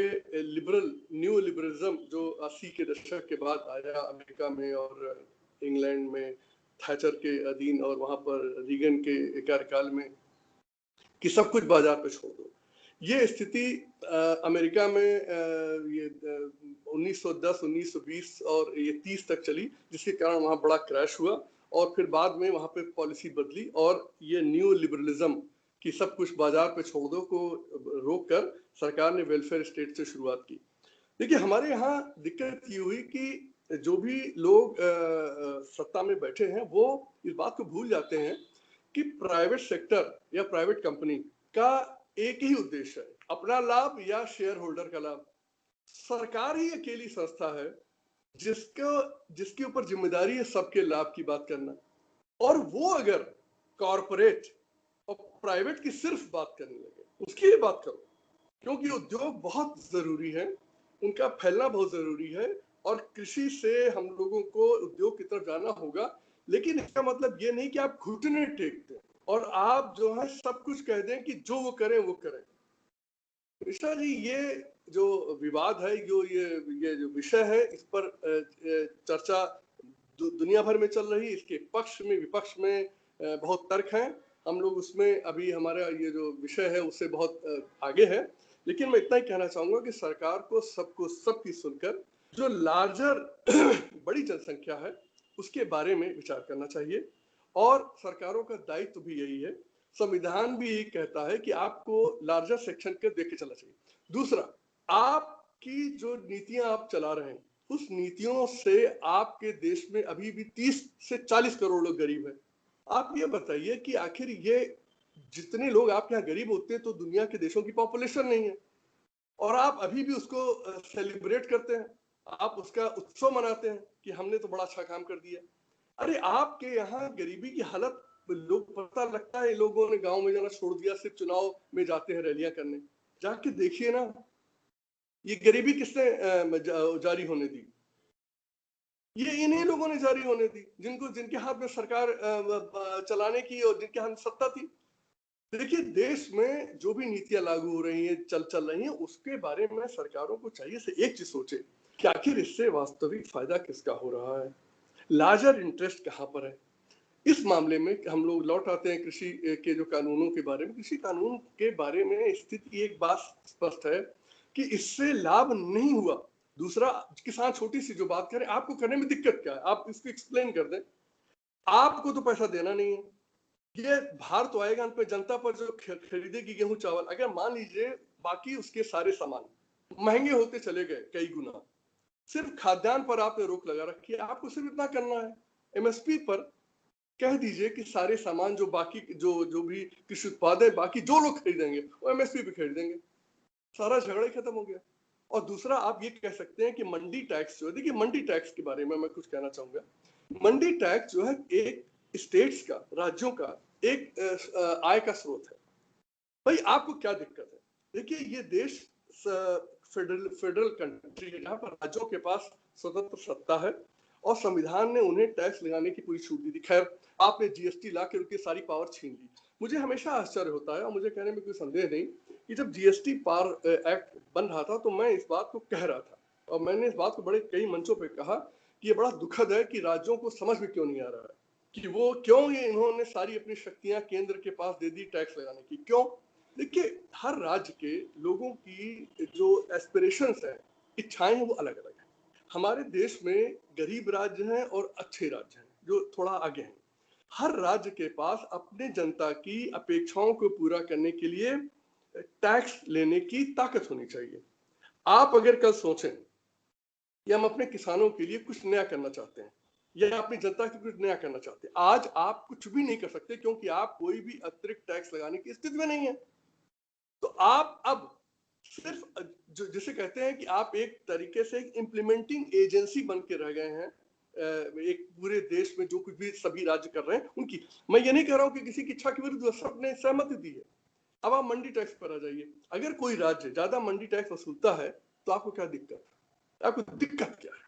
न्यू लिबरलिज्म जो 80 के दशक के बाद आया अमेरिका में और इंग्लैंड में थैचर के अधीन और वहां पर रीगन के कार्यकाल में कि सब कुछ बाजार पे छोड़ दो। ये स्थिति अमेरिका में ये 1910, 1920 और ये 30 तक चली, जिसके कारण वहाँ बड़ा क्रैश हुआ और फिर बाद में वहाँ पे पॉलिसी बदली और ये न्यू लिबरलिज्म कि सब कुछ बाजार पे छोड़ दो को रोक कर सरकार ने वेलफेयर स्टेट से शुरुआत की। देखिए हमारे यहाँ दिक्कत ये हुई कि जो भी लोग सत्ता में बैठे हैं वो इस बात को भूल जाते हैं कि प्राइवेट सेक्टर या प्राइवेट कंपनी का एक ही उद्देश्य है, अपना लाभ या शेयर होल्डर का लाभ। सरकार ही अकेली संस्था है जिसके ऊपर जिम्मेदारी है सबके लाभ की बात करना और वो अगर कॉरपोरेट और प्राइवेट की सिर्फ बात करने लगे, उसकी ही बात करो, क्योंकि उद्योग बहुत जरूरी है, उनका फैलना बहुत जरूरी है और कृषि से हम लोगों को उद्योग की तरफ जाना होगा। लेकिन इसका मतलब ये नहीं कि आप घुटने टेक दें और आप जो है सब कुछ कह दें कि जो वो करें वो करें। कृष्णा जी, ये जो विवाद है, ये जो विषय है, इस पर चर्चा दुनिया भर में चल रही है। इसके पक्ष में विपक्ष में बहुत तर्क हैं। हम लोग उसमें अभी हमारा ये जो विषय है उससे बहुत आगे है, लेकिन मैं इतना ही कहना चाहूंगा कि सरकार को सबकी सुनकर जो लार्जर बड़ी जनसंख्या है उसके बारे में विचार करना चाहिए और सरकारों का दायित्व भी यही है। संविधान भी यही कहता है कि आपको लार्जर सेक्शन के देख के चलना चाहिए। दूसरा, आपकी जो नीतियां आप चला रहे हैं उस नीतियों से आपके देश में अभी भी 30 से 40 करोड़ लोग गरीब हैं। आप ये बताइए कि आखिर ये जितने लोग आपके यहाँ गरीब होते हैं तो दुनिया के देशों की पॉपुलेशन नहीं है, और आप अभी भी उसको सेलिब्रेट करते हैं, आप उसका उत्सव मनाते हैं कि हमने तो बड़ा अच्छा काम कर दिया। अरे आपके यहाँ गरीबी की हालत लोग पता लगता है, लोगों ने गांव में जाना छोड़ दिया, सिर्फ चुनाव में जाते हैं रैलियां करने। जाके देखिए ना, ये गरीबी किसने जारी होने दी? ये इन्हीं लोगों ने जारी होने दी जिनके हाथ में सरकार चलाने की और जिनके हाथ में सत्ता थी। देखिए, देश में जो भी नीतियां लागू हो रही हैं, चल रही हैं, उसके बारे में सरकारों को चाहिए से एक चीज सोचे कि आखिर इससे वास्तविक फायदा किसका हो रहा है, लार्जर इंटरेस्ट कहां पर है। इस मामले में हम लोग लौट आते हैं कृषि के जो कानूनों के बारे में। कृषि कानून के बारे में स्थिति एक बात स्पष्ट है कि इससे लाभ नहीं हुआ। दूसरा, किसान छोटी सी जो बात करें, आपको करने में दिक्कत क्या है, आप इसको एक्सप्लेन कर दें। आपको तो पैसा देना नहीं है, ये भार तो आएगा उन पे जनता पर जो खरीदेगी गेहूं चावल। अगर मान लीजिए बाकी उसके सारे सामान महंगे होते चले गए कई गुना, सिर्फ खाद्यान्न पर आपने रोक लगा रखी है, आपको सिर्फ इतना करना है, एमएसपी पर कह दीजिए कि सारे सामान जो बाकी जो भी कृषि उत्पाद है, बाकी जो लोग खरीदेंगे वो एमएसपी पे खरीदेंगे, सारा झगड़ा ही खत्म हो गया। और दूसरा, आप ये कह सकते हैं कि मंडी टैक्स जो है, देखिए मंडी टैक्स के बारे में मैं कुछ कहना चाहूंगा। मंडी टैक्स जो है एक स्टेट्स का, राज्यों का एक आय का स्रोत है। भाई आपको क्या दिक्कत है? देखिए, ये देश फेडरल कंट्री है जहां पर राज्यों के पास स्वतंत्र सत्ता है और संविधान ने उन्हें टैक्स लगाने की पूरी छूट दी थी। खैर, आपने जीएसटी ला के उनकी सारी पावर छीन ली। मुझे हमेशा आश्चर्य होता है और मुझे कहने में कोई संदेह नहीं कि जब जीएसटी पावर एक्ट बन रहा था तो मैं इस बात को कह रहा था और मैंने इस बात को बड़े कई मंचों पे कहा कि ये बड़ा दुखद है कि राज्यों को समझ में क्यों नहीं आ रहा है कि वो क्यों ये इन्होंने सारी अपनी शक्तियां केंद्र के पास दे दी टैक्स लगाने की। क्यों? देखिए, हर राज्य के लोगों की जो एस्पिरेशंस है, इच्छाएं हैं, वो अलग अलग है। हमारे देश में गरीब राज्य हैं और अच्छे राज्य हैं जो थोड़ा आगे हैं। हर राज्य के पास अपने जनता की अपेक्षाओं को पूरा करने के लिए टैक्स लेने की ताकत होनी चाहिए। आप अगर कल सोचें कि हम अपने किसानों के लिए कुछ नया करना चाहते हैं या अपनी जनता के कुछ नया करना चाहते हैं, आज आप कुछ भी नहीं कर सकते क्योंकि आप कोई भी अतिरिक्त टैक्स लगाने की स्थिति में नहीं है। तो आप अब सिर्फ जो जिसे कहते हैं कि आप एक तरीके से एक इम्प्लीमेंटिंग एजेंसी बन के रह गए हैं एक पूरे देश में जो कुछ भी सभी राज्य कर रहे हैं उनकी। मैं ये नहीं कह रहा हूं कि किसी की इच्छा के विरुद्ध सबने सहमति दी है। अब आप मंडी टैक्स पर आ जाइए। अगर कोई राज्य ज्यादा मंडी टैक्स वसूलता है तो आपको क्या दिक्कत है? आपको दिक्कत क्या है?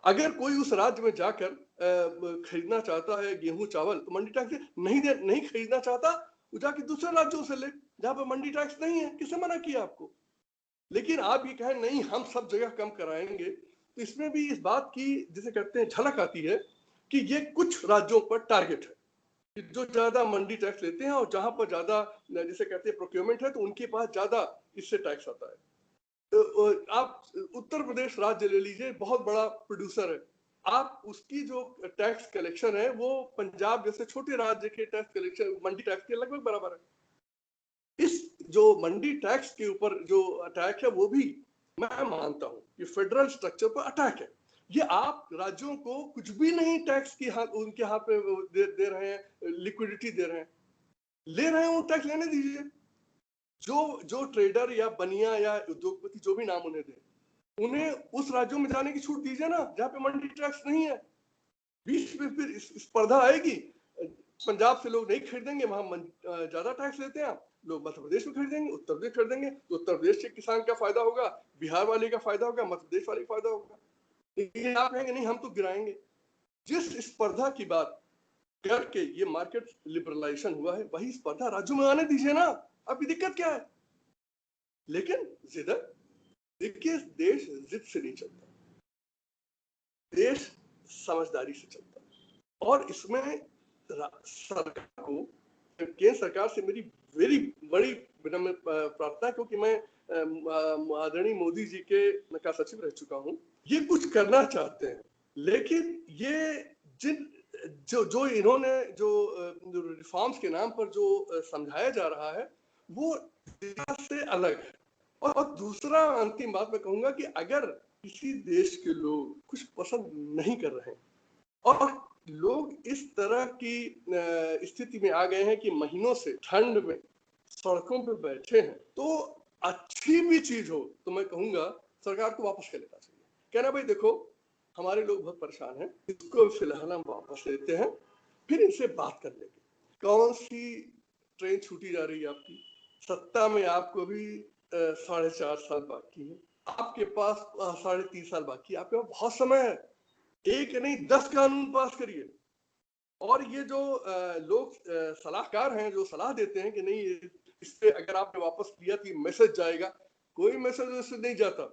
अगर कोई उस राज्य में जाकर खरीदना चाहता है गेहूं चावल तो मंडी टैक्स नहीं खरीदना चाहता, वो जाके दूसरे राज्यों से ले जहां पर मंडी टैक्स नहीं है। किसने मना किया आपको? लेकिन आप ये कहें नहीं हम सब जगह कम कराएंगे, तो इसमें भी इस बात की जिसे कहते हैं झलक आती है कि ये कुछ राज्यों पर टारगेट है कि जो ज्यादा मंडी टैक्स लेते हैं और जहां पर ज्यादा जिसे कहते हैं प्रोक्योरमेंट है तो उनके पास ज्यादा इससे टैक्स आता है। तो आप उत्तर प्रदेश राज्य ले लीजिए, बहुत बड़ा प्रोड्यूसर है, आप उसकी जो टैक्स कलेक्शन है वो पंजाब जैसे छोटे राज्य के टैक्स कलेक्शन मंडी टैक्स के लगभग बराबर है। इस जो मंडी टैक्स के ऊपर जो अटैक है वो भी मैं मानता हूं कि फेडरल स्ट्रक्चर पर अटैक है। ये आप राज्यों को कुछ भी नहीं टैक्स की हाथ उनके हाथ पे दे रहे हैं, लिक्विडिटी दे रहे हैं, ले रहे हैं, वो टैक्स लेने दीजिए। जो ट्रेडर या बनिया या उद्योगपति जो भी नाम उन्हें दे, उन्हें उस राज्यों में जाने की छूट दीजिए ना जहां पे मंडी टैक्स नहीं है। बीच में फिर स्पर्धा आएगी, पंजाब से लोग नहीं खरीदेंगे, वहां ज्यादा टैक्स लेते हैं, लोग मध्य प्रदेश में खरीदेंगे, उत्तर प्रदेश खरीदेंगे, तो उत्तर प्रदेश के किसान का फायदा होगा, बिहार वाले का फायदा होगा, मध्य प्रदेश वाले का फायदा होगा। लेकिन आप कहेंगे नहीं हम तो गिराएंगे। जिस स्पर्धा की बात करके ये मार्केट लिबरलाइजेशन हुआ है, वही स्पर्धा राज्यों में आने दीजिए ना, आपकी दिक्कत क्या है? लेकिन जिद, देखिए देश जिद से नहीं चलता, देश समझदारी से चलता है। और इसमें सरकार को, केंद्र सरकार से मेरी वेरी बड़ी प्रार्थना है, क्योंकि मैं आदरणीय मोदी जी के का सचिव रह चुका हूं। ये कुछ करना चाहते हैं लेकिन ये जिन जो इन्होंने जो रिफॉर्म्स के नाम पर जो समझाया जा रहा है वो से अलग है। और दूसरा अंतिम बात मैं कहूंगा कि अगर किसी देश के लोग कुछ पसंद नहीं कर रहे हैं और लोग इस तरह की स्थिति में आ गए हैं कि महीनों से ठंड में सड़कों पे बैठे हैं। तो अच्छी भी चीज हो तो मैं कहूंगा सरकार को वापस कर लेना चाहिए, कहना भाई देखो हमारे लोग बहुत परेशान हैं, इसको फिलहाल हम वापस लेते हैं, फिर इनसे बात कर लेंगे। कौन सी ट्रेन छूटी जा रही है आपकी? सत्ता में आपको भी 4.5 साल बाकी है, आपके पास 3.5 साल बाकी है, आपके पास बहुत समय है, एक नहीं 10 कानून पास करिए। और ये जो लोग सलाहकार हैं जो सलाह देते हैं कि नहीं इससे अगर आपने वापस लिया तो मैसेज जाएगा, कोई मैसेज उससे नहीं जाता।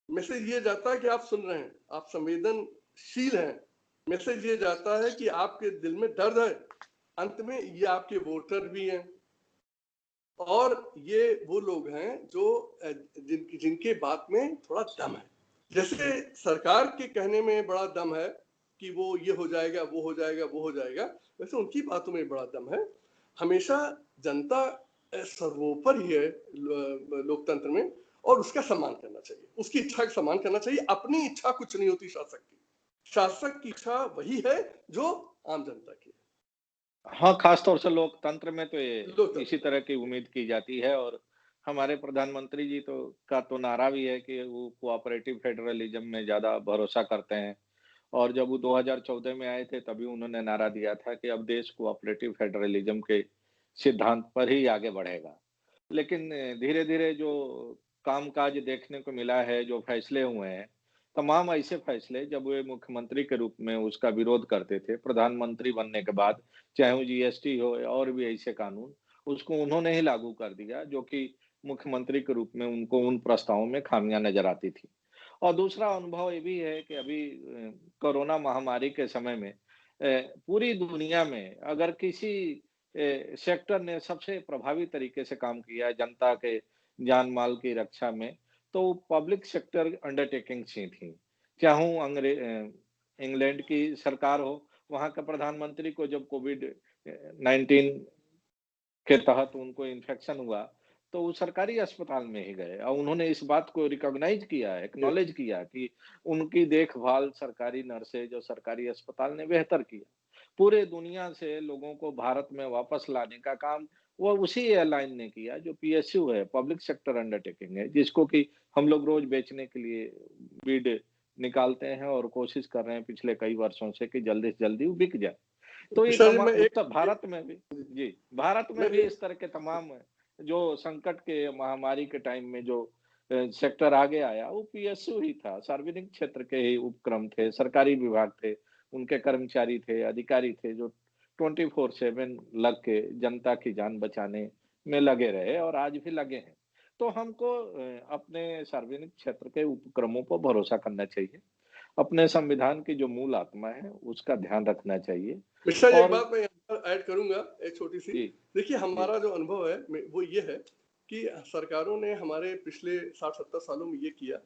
मैसेज ये जाता है कि आप सुन रहे हैं, आप संवेदनशील हैं। मैसेज ये जाता है कि आपके दिल में दर्द है। अंत में ये आपके वोटर भी हैं और ये वो लोग हैं जो जिनके बात में थोड़ा दम है। जैसे सरकार के कहने में बड़ा दम है कि वो ये हो जाएगा, वो हो जाएगा, वो हो जाएगा, वैसे उनकी बातों में बड़ा दम है। हमेशा जनता सर्वोपरि है लोकतंत्र में, और उसका सम्मान करना चाहिए, उसकी इच्छा का सम्मान करना चाहिए। अपनी इच्छा कुछ नहीं होती शासक की, शासक की इच्छा वही है जो आम जनता की। हाँ, खास तौर से लोकतंत्र में तो ये इसी लोकतंत्र तरह की उम्मीद की जाती है और हमारे प्रधानमंत्री जी का नारा भी है कि वो कोऑपरेटिव फेडरलिज्म में ज़्यादा भरोसा करते हैं और जब वो 2014 में आए थे तभी उन्होंने नारा दिया था कि अब देश कोऑपरेटिव फेडरलिज्म के सिद्धांत पर ही आगे बढ़ेगा। लेकिन धीरे-धीरे जो कामकाज देखने को मिला है, जो फैसले हुए हैं, तमाम ऐसे फैसले जब वे मुख्यमंत्री के रूप में उसका विरोध करते थे, प्रधानमंत्री बनने के बाद चाहे वो जीएसटी हो या और भी ऐसे कानून, उसको उन्होंने ही लागू कर दिया, जो कि मुख्यमंत्री के रूप में उनको उन प्रस्तावों में खामियाँ नज़र आती थी। और दूसरा अनुभव ये भी है कि अभी कोरोना महामारी के समय में पूरी दुनिया में अगर किसी सेक्टर ने सबसे प्रभावी तरीके से काम किया है जनता के जान-माल की रक्षा में, तो वो पब्लिक सेक्टर अंडरटेकिंग्स ही थी। चाहे वो इंग्लैंड की सरकार हो, वहाँ के प्रधानमंत्री को जब कोविड 19 के तहत उनको इन्फेक्शन हुआ, तो वो सरकारी अस्पताल में ही गए और उन्होंने इस बात को रिकॉग्नाइज़ किया, है। एक्नॉलेज किया कि उनकी देखभाल सरकारी नर्सेज और सरकारी अस्पताल ने बेहतर किया। पूरे दुनिया से लोगों को भारत में वापस लाने का काम वो उसी एयरलाइन ने किया जो पीएसयू है, पब्लिक सेक्टर अंडरटेकिंग है, जिसको कि हम लोग रोज़ बेचने के लिए बिड निकालते हैं और कोशिश कर रहे हैं पिछले कई वर्षों से कि जल्दी से जल्दी वो बिक जाए। तो ये मिश्रा जी मैं उत्तर एक भारत में भी जी, भारत में मैं भी एक इस तरह के तमाम जो संकट के महामारी के टाइम में जो सेक्टर आगे आया, वो पीएसयू ही था। सार्वजनिक क्षेत्र के ही उपक्रम थे, सरकारी विभाग थे, उनके कर्मचारी थे, अधिकारी थे जो 24/7 लग के जनता की जान बचाने में लगे रहे और आज भी लगे हैं। तो हमको अपने सार्वजनिक क्षेत्र के उपक्रमों पर भरोसा करना चाहिए। अपने संविधान की जो मूल आत्मा है, उसका ध्यान रखना चाहिए मिश्रा जी एक और बात मैं यहाँ पर ऐड करूंगा, एक छोटी सी। जी, देखिए जी। हमारा जो अनुभव है वो ये है कि सरकारों ने हमारे पिछले 60-70 सालों में ये किया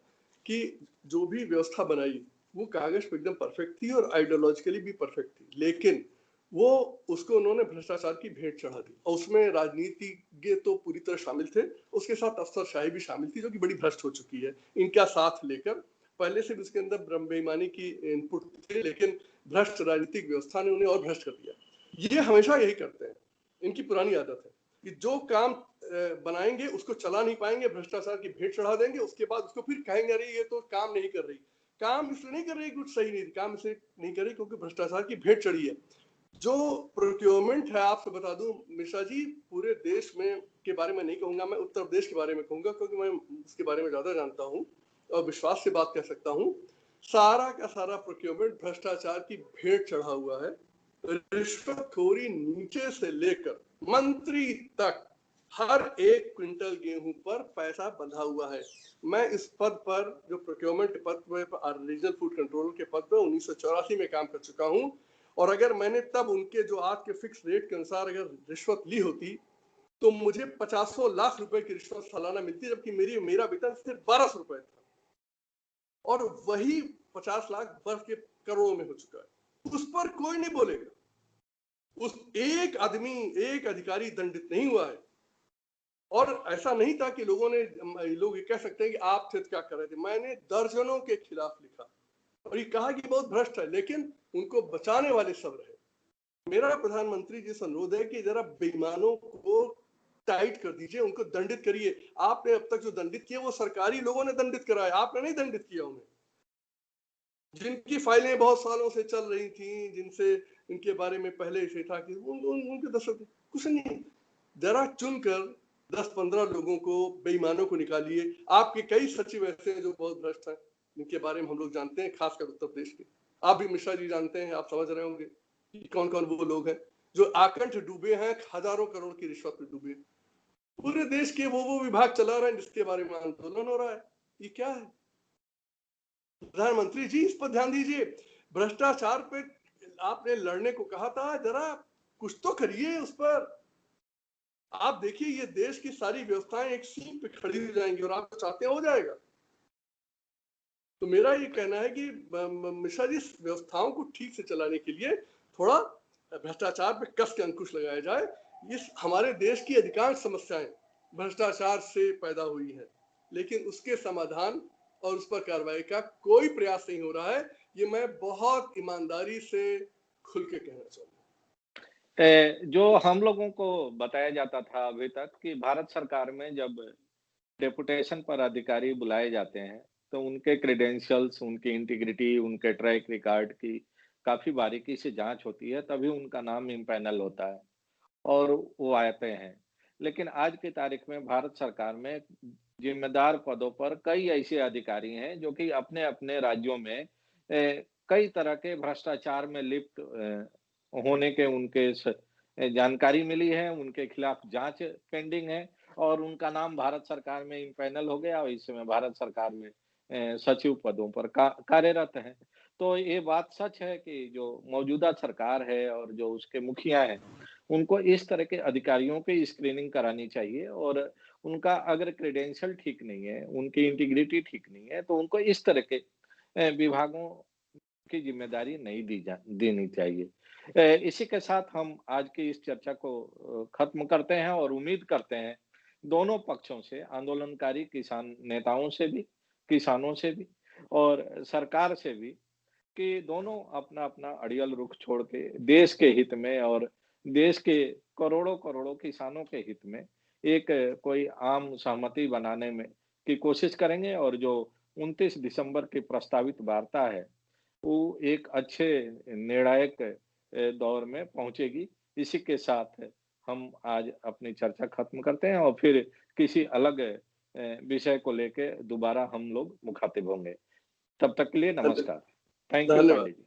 कि जो भी व्यवस्था बनाई वो कागज पे एकदम परफेक्ट थी और आइडियोलॉजिकली भी परफेक्ट थी, लेकिन वो उसको उन्होंने भ्रष्टाचार की भेंट चढ़ा दी और उसमें राजनीतिज्ञ तो पूरी तरह शामिल थे, उसके साथ अफसरशाही भी शामिल थी जो कि बड़ी भ्रष्ट हो चुकी है इनका साथ लेकर। पहले से भी उसके अंदर ब्रह्म बेईमानी की इनपुट थे, लेकिन भ्रष्ट राजनीतिक व्यवस्था ने उन्हें और भ्रष्ट कर दिया। ये हमेशा यही करते हैं, इनकी पुरानी आदत है कि जो काम बनाएंगे उसको चला नहीं पाएंगे, भ्रष्टाचार की भेंट चढ़ा देंगे, उसके बाद उसको फिर कहेंगे अरे ये तो काम नहीं कर रही। काम इसलिए नहीं कर रही कुछ सही नहीं, काम इसलिए नहीं कर रही क्योंकि भ्रष्टाचार की भेंट चढ़ी है। जो प्रोक्योरमेंट है आपसे बता दूं मिश्रा जी, पूरे देश में के बारे में नहीं कहूंगा, मैं उत्तर प्रदेश के बारे में कहूंगा क्योंकि मैं इसके बारे में ज्यादा जानता हूं और विश्वास से बात कर सकता हूं। सारा का सारा प्रोक्योरमेंट भ्रष्टाचार की भेंट चढ़ा हुआ है। रिश्वतखोरी नीचे से लेकर मंत्री तक हर एक क्विंटल गेहूं पर पैसा बंधा हुआ है। मैं इस पद पर जो प्रोक्योरमेंट पद पर रीजनल फूड कंट्रोलर के पद पर 1984 में काम कर चुका हूं, और अगर मैंने तब उनके जो आज के फिक्स रेट के अनुसार अगर रिश्वत ली होती तो मुझे 50 लाख रुपए की रिश्वत सालाना मिलती, जबकि मेरा वेतन सिर्फ 1200 रुपए था और वही 50 लाख वर्ष के करोड़ों में हो चुका है। उस पर कोई नहीं बोलेगा, उस एक आदमी एक अधिकारी दंडित नहीं हुआ है। और ऐसा नहीं था कि लोग ये कह सकते हैं कि आप थे क्या कर रहे थे, मैंने दर्जनों के खिलाफ लिखा और ये कहा कि बहुत भ्रष्ट है, लेकिन उनको बचाने वाले सब रहे। मेरा प्रधानमंत्री जी से अनुरोध है कि जरा बेईमानों को टाइट कर दीजिए, उनको दंडित करिए। आपने अब तक जो दंडित किए वो सरकारी लोगों ने दंडित कराया, आपने नहीं दंडित किया उन्हें। जिनकी फाइलें बहुत सालों से चल रही थी, जिनसे इनके बारे में पहले से था कि उनके दस्तखत कुछ नहीं। जरा चुनकर 10-15 लोगों को, बेईमानों को निकालिए। आपके कई सचिव ऐसे हैं जो बहुत भ्रष्ट हैं, जिनके बारे में हम लोग जानते हैं, खासकर उत्तर प्रदेश के। आप भी मिश्रा जी जानते हैं, आप समझ रहे होंगे कि कौन कौन वो लोग हैं जो आकंठ डूबे हैं, हजारों करोड़ की रिश्वत में डूबे। पूरे देश के वो विभाग चला रहे हैं जिसके बारे में आंदोलन हो रहा है। ये क्या है? प्रधानमंत्री जी इस पर ध्यान दीजिए। भ्रष्टाचार पे आपने लड़ने को कहा था, जरा कुछ तो करिए उस पर। आप देखिए ये देश की सारी व्यवस्थाएं एक सीट पे खड़ी हो जाएंगी और आप चाहते हो जाएगा। तो मेरा ये कहना है कि मिश्रा जी व्यवस्थाओं को ठीक से चलाने के लिए थोड़ा भ्रष्टाचार पे कस के अंकुश लगाया जाए। इस हमारे देश की अधिकांश समस्याएं भ्रष्टाचार से पैदा हुई है, लेकिन उसके समाधान और उस पर कार्रवाई का कोई प्रयास नहीं हो रहा है। ये मैं बहुत ईमानदारी से खुल के कहना चाहूंगा। जो हम लोगों को बताया जाता था अभी तक कि भारत सरकार में जब डेपुटेशन पर अधिकारी बुलाए जाते हैं, तो उनके क्रेडेंशियल्स, उनकी इंटीग्रिटी, उनके ट्रैक रिकॉर्ड की काफ़ी बारीकी से जाँच होती है, तभी उनका नाम इम्पैनल होता है और वो आते हैं। लेकिन आज की तारीख में भारत सरकार में ज़िम्मेदार पदों पर कई ऐसे अधिकारी हैं, जो कि अपने-अपने राज्यों में कई तरह के भ्रष्टाचार में लिप्त होने के उनके जानकारी मिली है, उनके खिलाफ जाँच पेंडिंग है और उनका नाम भारत सरकार में इम्पैनल हो गया और इस समय भारत सरकार में सचिव पदों पर कार्यरत हैं। तो ये बात सच है कि जो मौजूदा सरकार है और जो उसके मुखिया हैं, उनको इस तरह के अधिकारियों की स्क्रीनिंग करानी चाहिए और उनका अगर क्रेडेंशियल ठीक नहीं है, उनकी इंटीग्रिटी ठीक नहीं है, तो उनको इस तरह के विभागों की ज़िम्मेदारी नहीं देनी चाहिए। इसी के साथ हम आज की इस चर्चा को खत्म करते हैं और उम्मीद करते हैं दोनों पक्षों से, आंदोलनकारी किसान नेताओं से भी, किसानों से भी और सरकार से भी कि दोनों अपना-अपना अड़ियल रुख छोड़ के देश के हित में और देश के करोड़ों-करोड़ों किसानों के हित में एक कोई आम सहमति बनाने में की कोशिश करेंगे और जो 29 दिसंबर की प्रस्तावित वार्ता है, वो एक अच्छे निर्णायक दौर में पहुँचेगी। इसी के साथ हम आज अपनी चर्चा खत्म करते हैं और फिर किसी अलग विषय को लेके दोबारा हम लोग मुखातिब होंगे। तब तक के लिए नमस्कार। थैंक यू धन्यवाद। पांडे जी।